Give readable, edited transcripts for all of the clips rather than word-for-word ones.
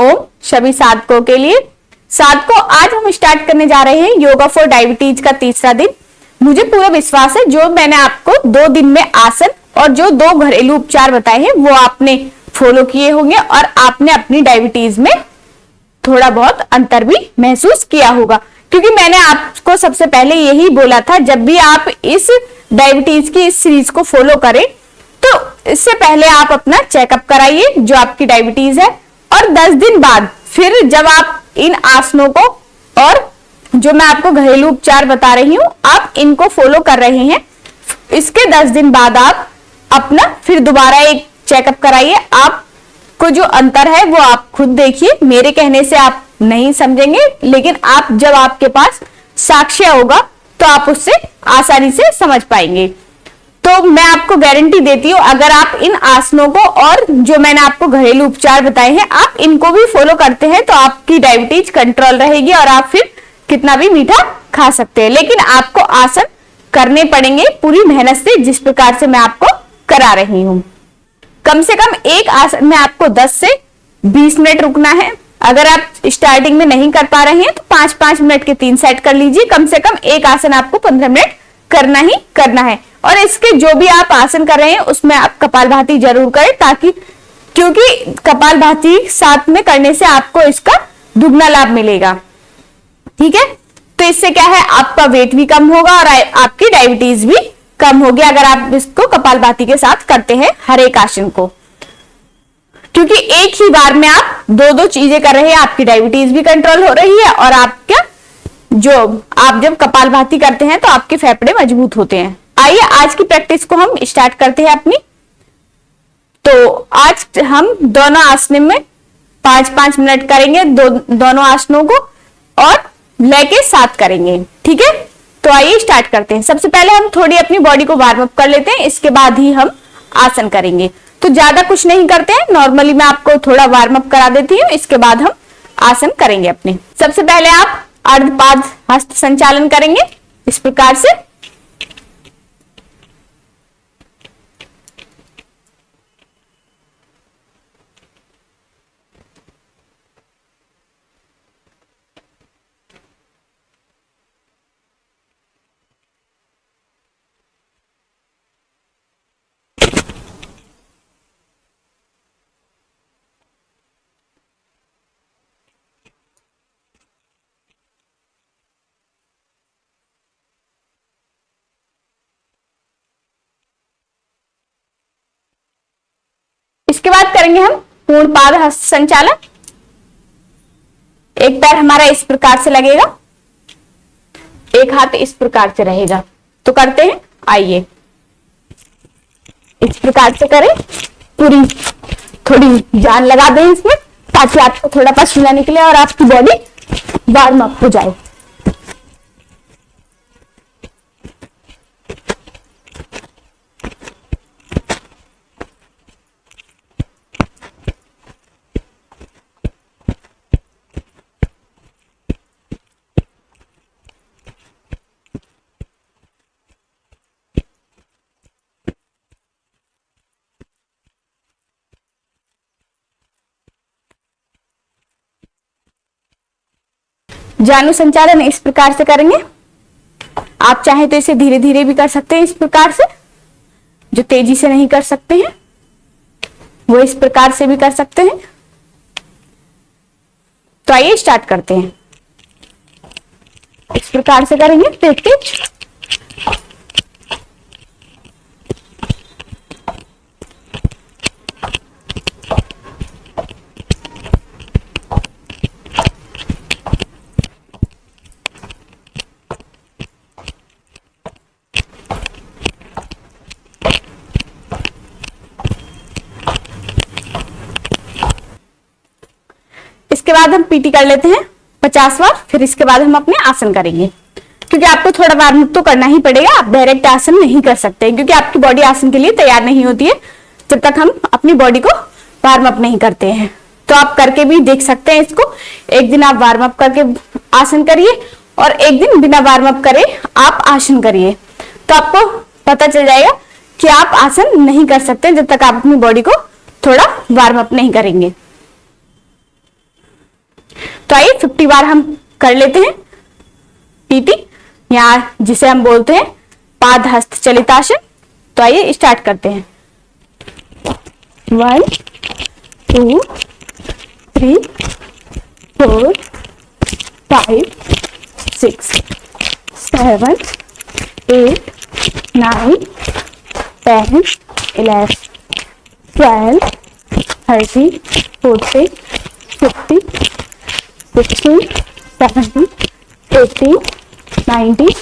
ओम सभी साधकों के लिए। साधकों, आज हम स्टार्ट करने जा रहे हैं योगा फॉर डायबिटीज का तीसरा दिन। मुझे पूरा विश्वास है जो मैंने आपको 2 दिन में आसन और जो 2 घरेलू उपचार बताए हैं वो आपने फॉलो किए होंगे और आपने अपनी डायबिटीज में थोड़ा बहुत अंतर भी महसूस किया होगा, क्योंकि मैंने आपको सबसे पहले यही बोला था, जब भी आप इस डायबिटीज की इस सीरीज को फॉलो करें तो इससे पहले आप अपना चेकअप कराइए जो आपकी डायबिटीज है, और 10 दिन बाद फिर जब आप इन आसनों को और जो मैं आपको घरेलू उपचार बता रही हूं आप इनको फॉलो कर रहे हैं, इसके 10 दिन बाद आप अपना फिर दोबारा एक चेकअप कराइए। आपको जो अंतर है वो आप खुद देखिए, मेरे कहने से आप नहीं समझेंगे, लेकिन आप जब आपके पास साक्ष्य होगा तो आप उससे आसानी से समझ पाएंगे। तो मैं आपको गारंटी देती हूँ, अगर आप इन आसनों को और जो मैंने आपको घरेलू उपचार बताए हैं आप इनको भी फॉलो करते हैं तो आपकी डायबिटीज कंट्रोल रहेगी और आप फिर कितना भी मीठा खा सकते हैं। लेकिन आपको आसन करने पड़ेंगे पूरी मेहनत से, जिस प्रकार से मैं आपको करा रही हूं। कम से कम एक आसन में आपको 10 से 20 मिनट रुकना है। अगर आप स्टार्टिंग में नहीं कर पा रहे हैं तो 5-5 मिनट के 3 सेट कर लीजिए। कम से कम एक आसन आपको 15 मिनट करना ही करना है। और इसके जो भी आप आसन कर रहे हैं उसमें आप कपालभाति जरूर करें, ताकि क्योंकि कपालभाति साथ में करने से आपको इसका दुगना लाभ मिलेगा। ठीक है, तो इससे क्या है, आपका वेट भी कम होगा और आपकी डायबिटीज भी कम होगी अगर आप इसको कपालभाति के साथ करते हैं हर एक आसन को। क्योंकि एक ही बार में आप 2-2 चीजें कर रहे हैं, आपकी डायबिटीज भी कंट्रोल हो रही है और आपका जो आप जब कपालभाति करते हैं तो आपके फेफड़े मजबूत होते हैं। आइए आज की प्रैक्टिस को हम स्टार्ट करते हैं अपनी। तो आज हम दोनों आसन में 5-5 मिनट करेंगे, दोनों आसनों को और लेके साथ करेंगे। ठीक है, तो आइए स्टार्ट करते हैं। सबसे पहले हम थोड़ी अपनी बॉडी को वार्म अप कर लेते हैं, इसके बाद ही हम आसन करेंगे। तो ज्यादा कुछ नहीं करते हैं, नॉर्मली मैं आपको थोड़ा वार्म अप करा देती हूँ, इसके बाद हम आसन करेंगे अपने। सबसे पहले आप अर्धपाद हस्त संचालन करेंगे इस प्रकार से। इसके बाद करेंगे हम पूर्ण पाद हस्त संचालन। एक पैर हमारा इस प्रकार से लगेगा, एक हाथ इस प्रकार से रहेगा। तो करते हैं, आइए इस प्रकार से करें, पूरी थोड़ी जान लगा दें इसमें, ताकि आपको थोड़ा पसीना निकले और आपकी बॉडी वार्म अप हो जाए। जानु संचालन इस प्रकार से करेंगे। आप चाहे तो इसे धीरे धीरे भी कर सकते हैं, इस प्रकार से। जो तेजी से नहीं कर सकते हैं वो इस प्रकार से भी कर सकते हैं। तो आइए स्टार्ट करते हैं। इस प्रकार से करेंगे तेज तेज। इसके बाद हम पीटी कर लेते हैं 50 बार, फिर इसके बाद हम अपने आसन करेंगे। क्योंकि आपको थोड़ा वार्म अप तो करना ही पड़ेगा, आप डायरेक्ट आसन नहीं कर सकते, क्योंकि आपकी बॉडी आसन के लिए तैयार नहीं होती है जब तक हम अपनी बॉडी को वार्म अप नहीं करते हैं। तो आप करके भी देख सकते हैं इसको। एक दिन आप वार्म अप करके आसन करिए और एक दिन बिना वार्म अप करे आप आसन करिए, तो आपको पता चल जाएगा कि आप आसन नहीं कर सकते जब तक आप अपनी बॉडी को थोड़ा वार्म अप नहीं करेंगे। तो आइए 50 बार हम कर लेते हैं टीटी, यहाँ जिसे हम बोलते हैं पाद हस्त चलितासन। तो आइए स्टार्ट करते हैं। 1 2 3 4 5 6 7 8 9 10 11 12 13 14 15 16 17 18 19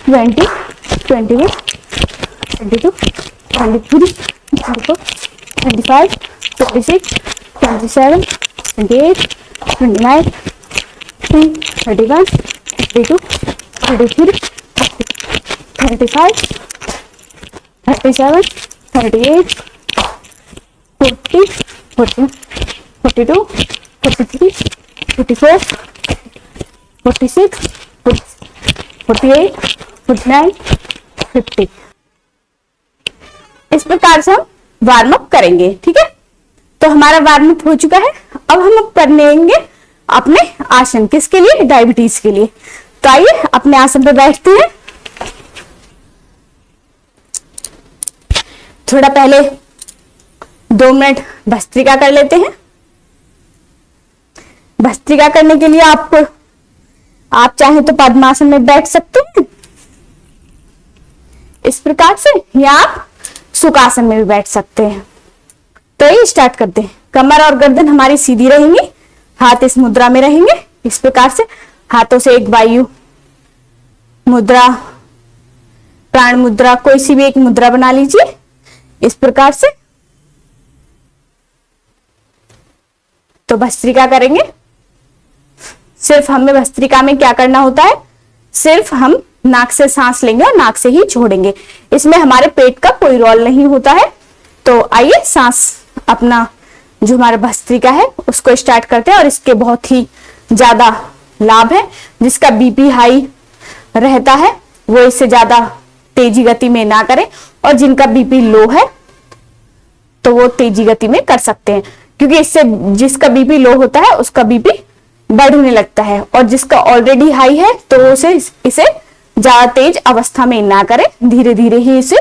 20 21 22 23 24 25 26 27 28 29 31 32 33 35 37 38 40 41 42 43 44 46 48 49 50। इस प्रकार से हम वार्म अप करेंगे। ठीक है, तो हमारा वार्म अप हो चुका है। अब हम कर लेंगे अपने आसन, किसके लिए? डायबिटीज के लिए। तो आइए अपने आसन पर बैठते हैं। थोड़ा पहले 2 मिनट भस्त्रिका कर लेते हैं। भस्त्रिका करने के लिए आप चाहें तो पद्मासन में बैठ सकते हैं इस प्रकार से, या आप सुखासन में भी बैठ सकते हैं। तो ये स्टार्ट करते हैं। कमर और गर्दन हमारी सीधी रहेंगी, हाथ इस मुद्रा में रहेंगे इस प्रकार से। हाथों से एक वायु मुद्रा, प्राण मुद्रा, कोई सी भी एक मुद्रा बना लीजिए इस प्रकार से। तो भस्त्रिका करेंगे। सिर्फ हमें भस्त्रिका में क्या करना होता है, सिर्फ हम नाक से सांस लेंगे और नाक से ही छोड़ेंगे। इसमें हमारे पेट का कोई रोल नहीं होता है। तो आइए सांस अपना जो हमारा भस्त्रिका है उसको स्टार्ट करते हैं। और इसके बहुत ही ज्यादा लाभ है। जिसका बीपी हाई रहता है वो इससे ज्यादा तेजी गति में ना करें, और जिनका बीपी लो है तो वो तेजी गति में कर सकते हैं, क्योंकि इससे जिसका बीपी लो होता है उसका बीपी बढ़ने लगता है, और जिसका ऑलरेडी हाई है तो इसे ज्यादा तेज अवस्था में ना करें, धीरे धीरे ही इसे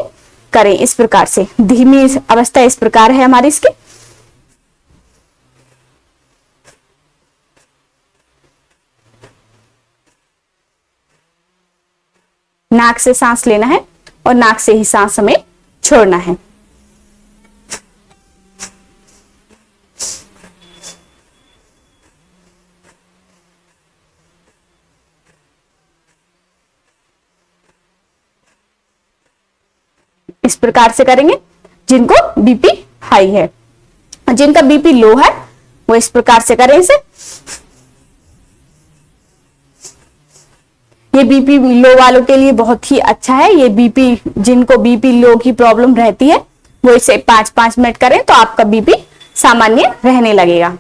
करें। इस प्रकार से धीमी अवस्था इस प्रकार है हमारी इसकी। नाक से सांस लेना है और नाक से ही सांस हमें छोड़ना है। इस प्रकार से करेंगे जिनको बीपी हाई है। जिनका बीपी लो है वो इस प्रकार से करें इसे। ये बीपी लो वालों के लिए बहुत ही अच्छा है। ये जिनको बीपी लो की प्रॉब्लम रहती है वो इसे 5-5 मिनट करें तो आपका बीपी सामान्य रहने लगेगा।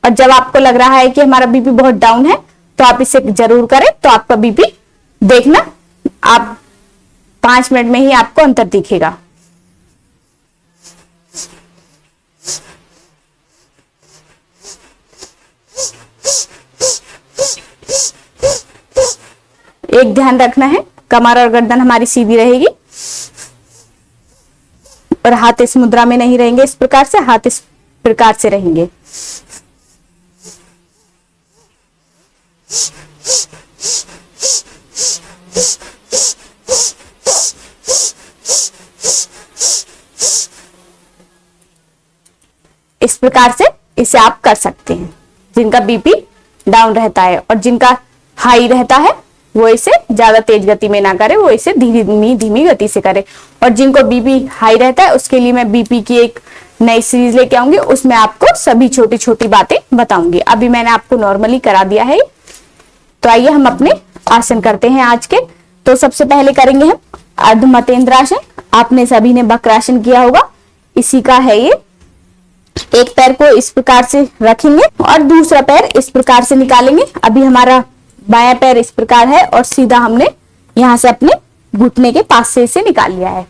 और जब आपको लग रहा है कि हमारा बीपी बहुत डाउन है तो आप इसे जरूर करें, तो आपका बीपी देखना आप 5 मिनट में ही आपको अंतर दिखेगा। एक ध्यान रखना है, कमर और गर्दन हमारी सीधी रहेगी और हाथ इस मुद्रा में नहीं रहेंगे। इस प्रकार से हाथ इस प्रकार से रहेंगे। इस प्रकार से इसे आप कर सकते हैं जिनका बीपी डाउन रहता है, और जिनका हाई रहता है वो इसे ज्यादा तेज गति में ना करे, वो इसे धीमी धीमी गति से करे। और जिनको बीपी हाई रहता है उसके लिए मैं बीपी की एक नई सीरीज लेके आऊंगी, उसमें आपको सभी छोटी छोटी बातें बताऊंगी। अभी मैंने आपको नॉर्मली करा दिया है। तो आइए हम अपने आसन करते हैं आज के। तो सबसे पहले करेंगे हम अर्ध मतेंद्रासन। आपने सभी ने वक्रासन किया होगा, इसी का है ये। एक पैर को इस प्रकार से रखेंगे और दूसरा पैर इस प्रकार से निकालेंगे। अभी हमारा बायां पैर इस प्रकार है और सीधा हमने यहाँ से अपने घुटने के पास से इसे निकाल लिया है।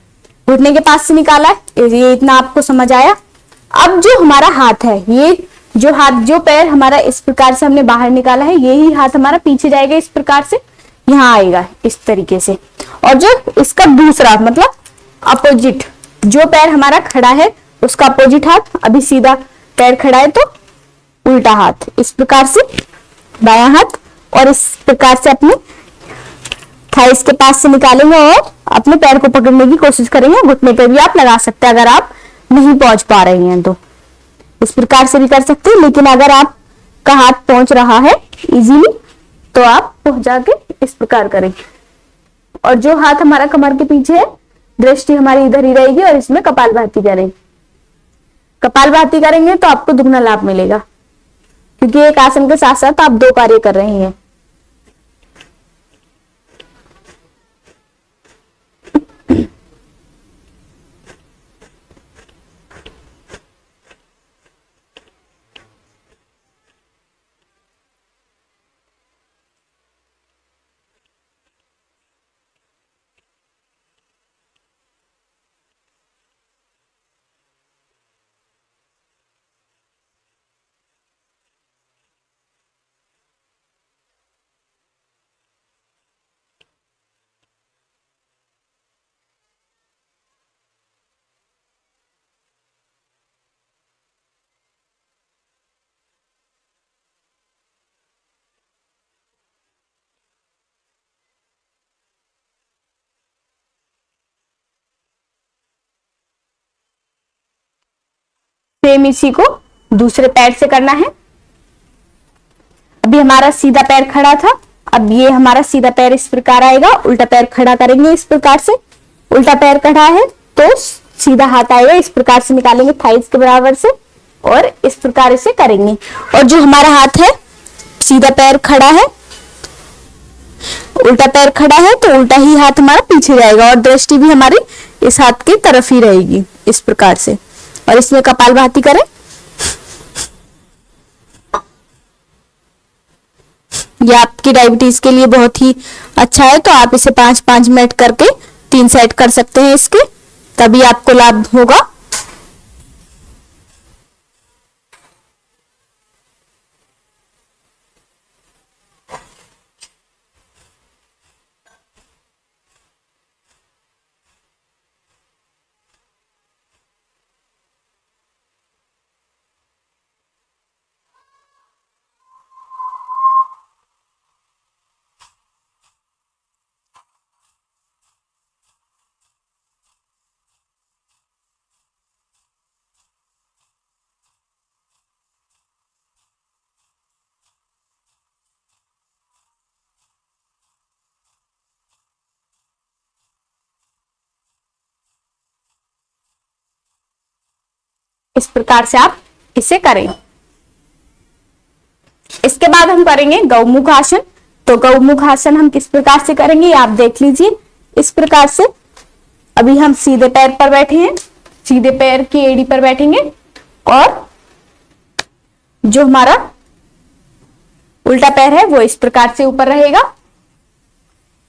घुटने के पास से निकाला है, ये इतना आपको समझ आया। अब जो हमारा हाथ है ये जो हाथ, जो पैर हमारा इस प्रकार से हमने बाहर निकाला है, यही हाथ हमारा पीछे जाएगा, इस प्रकार से यहाँ आएगा इस तरीके से। और जो इसका दूसरा मतलब अपोजिट, जो पैर हमारा खड़ा है उसका अपोजिट हाथ, अभी सीधा पैर खड़ा है तो उल्टा हाथ, इस प्रकार से बायां हाथ, और इस प्रकार से अपने थाइस के पास से निकालेंगे और अपने पैर को पकड़ने की कोशिश करेंगे। घुटने पे भी आप लगा सकते हैं अगर आप नहीं पहुंच पा रहे हैं तो, इस प्रकार से भी कर सकते हैं। लेकिन अगर आपका हाथ पहुंच रहा है इजीली तो आप पहुंचा के इस प्रकार करें। और जो हाथ हमारा कमर के पीछे है, दृष्टि हमारी इधर ही रहेगी और इसमें कपालभाति करें। कपालभाति करेंगे तो आपको दुगना लाभ मिलेगा, क्योंकि एक आसन के साथ साथ आप दो कार्य कर रहे हैं। सेम इसी को दूसरे पैर से करना है। अभी हमारा सीधा पैर खड़ा था, अब ये हमारा सीधा पैर इस प्रकार आएगा, उल्टा पैर खड़ा करेंगे इस प्रकार से। उल्टा पैर खड़ा है तो सीधा हाथ आएगा, इस प्रकार से निकालेंगे थाइस के बराबर से और इस प्रकार से करेंगे। और जो हमारा हाथ है, सीधा पैर खड़ा है, उल्टा पैर खड़ा है तो उल्टा ही हाथ हमारा पीछे जाएगा और दृष्टि भी हमारी इस हाथ की तरफ ही रहेगी इस प्रकार से। और इसमें कपालभाति करें। यह आपकी डायबिटीज के लिए बहुत ही अच्छा है, तो आप इसे 5-5 मिनट करके 3 सेट कर सकते हैं इसके, तभी आपको लाभ होगा। इस प्रकार से आप इसे करें। इसके बाद हम करेंगे गौमुख आसन। तो गौमुख आसन हम किस प्रकार से करेंगे आप देख लीजिए। इस प्रकार से अभी हम सीधे पैर पर बैठे हैं, सीधे पैर की एड़ी पर बैठेंगे और जो हमारा उल्टा पैर है वो इस प्रकार से ऊपर रहेगा।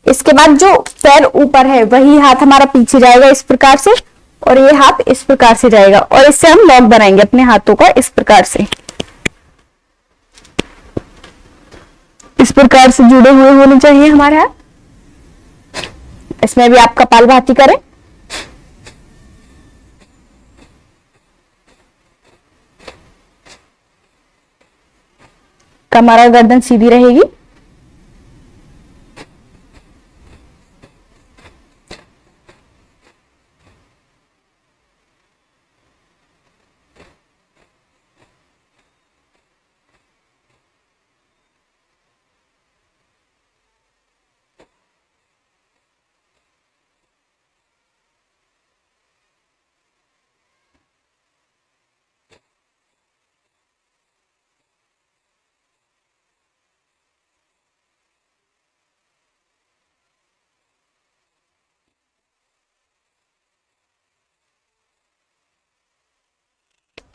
इसके बाद जो पैर ऊपर है वही हाथ हमारा पीछे जाएगा इस प्रकार से, और ये हाथ इस प्रकार से जाएगा और इससे हम लॉक बनाएंगे अपने हाथों का इस प्रकार से। इस प्रकार से जुड़े हुए होने चाहिए हमारे हाथ। इसमें भी आप कपालभाति करें। कमर और गर्दन सीधी रहेगी।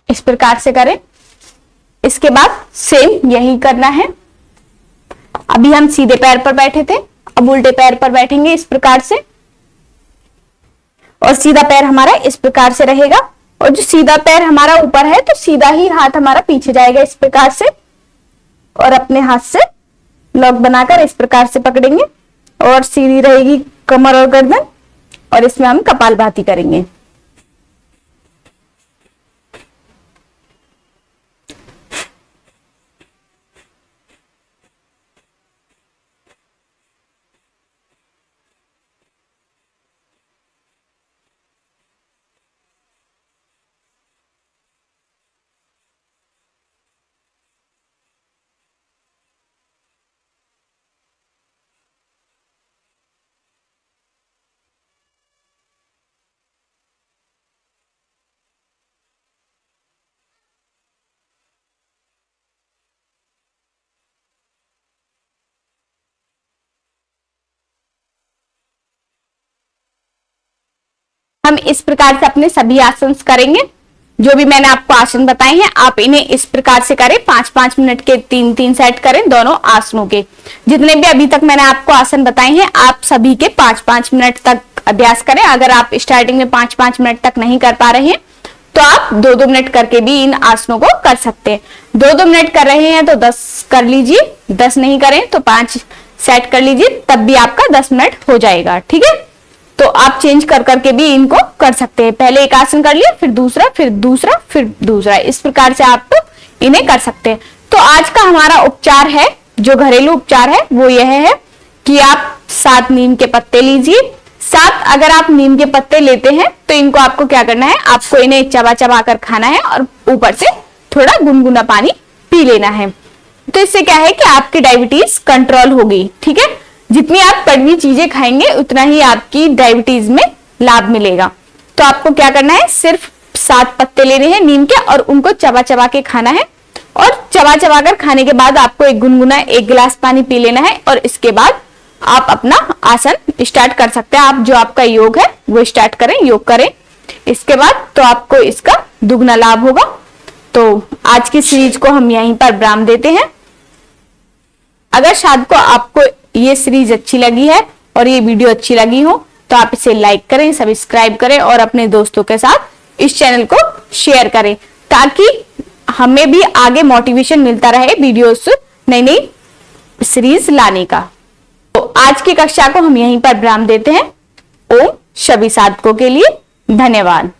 इस प्रकार से करें। इसके बाद सेम यही करना है। अभी हम सीधे पैर पर बैठे थे, अब उल्टे पैर पर बैठेंगे इस प्रकार से, और सीधा पैर हमारा इस प्रकार से रहेगा और जो सीधा पैर हमारा ऊपर है तो सीधा ही हाथ हमारा पीछे जाएगा इस प्रकार से, और अपने हाथ से लॉक बनाकर इस प्रकार से पकड़ेंगे और सीधी रहेगी कमर और गर्दन, और इसमें हम कपालभाति करेंगे। हम इस प्रकार से अपने सभी आसन करेंगे। जो भी मैंने आपको आसन बताए हैं आप इन्हें इस प्रकार से करें, 5-5 मिनट के 3-3 सेट करें दोनों आसनों के। जितने भी अभी तक मैंने आपको आसन बताए हैं आप सभी के 5-5 मिनट तक अभ्यास करें। अगर आप स्टार्टिंग में 5-5 मिनट तक नहीं कर पा रहे हैं तो आप 2-2 मिनट करके भी इन आसनों को कर सकते हैं। 2-2 मिनट कर रहे हैं तो 10 कर लीजिए, 10 नहीं करें तो 5 सेट कर लीजिए, तब भी आपका 10 मिनट हो जाएगा। ठीक है, तो आप चेंज कर करके भी इनको कर सकते हैं। पहले एक आसन कर लिया, फिर दूसरा, फिर दूसरा, फिर दूसरा, इस प्रकार से आप इन्हें कर सकते हैं। तो आज का हमारा उपचार है, जो घरेलू उपचार है वो यह है कि आप 7 नीम के पत्ते लीजिए। 7 अगर आप नीम के पत्ते लेते हैं तो इनको आपको क्या करना है, आपको इन्हें चबा चबा कर खाना है और ऊपर से थोड़ा गुनगुना पानी पी लेना है। तो इससे क्या है कि आपकी डायबिटीज कंट्रोल होगी। ठीक है, जितनी आप कड़वी चीजें खाएंगे उतना ही आपकी डायबिटीज में लाभ मिलेगा। तो आपको क्या करना है, सिर्फ 7 पत्ते लेने हैं नीम के और उनको चबा चबा के खाना है, और चबा चबा कर खाने के बाद आपको एक गुनगुना 1 गिलास पानी पी लेना है, और इसके बाद आप अपना आसन स्टार्ट कर सकते हैं। आप जो आपका योग है वो स्टार्ट करें, योग करें इसके बाद, तो आपको इसका दुगना लाभ होगा। तो आज की सीरीज को हम यहीं पर विराम देते हैं। अगर शायद को आपको ये सीरीज अच्छी लगी है और ये वीडियो अच्छी लगी हो तो आप इसे लाइक करें, सब्सक्राइब करें और अपने दोस्तों के साथ इस चैनल को शेयर करें, ताकि हमें भी आगे मोटिवेशन मिलता रहे वीडियोस नई नई सीरीज लाने का। तो आज की कक्षा को हम यहीं पर विराम देते हैं। ओम सभी साधकों के लिए धन्यवाद।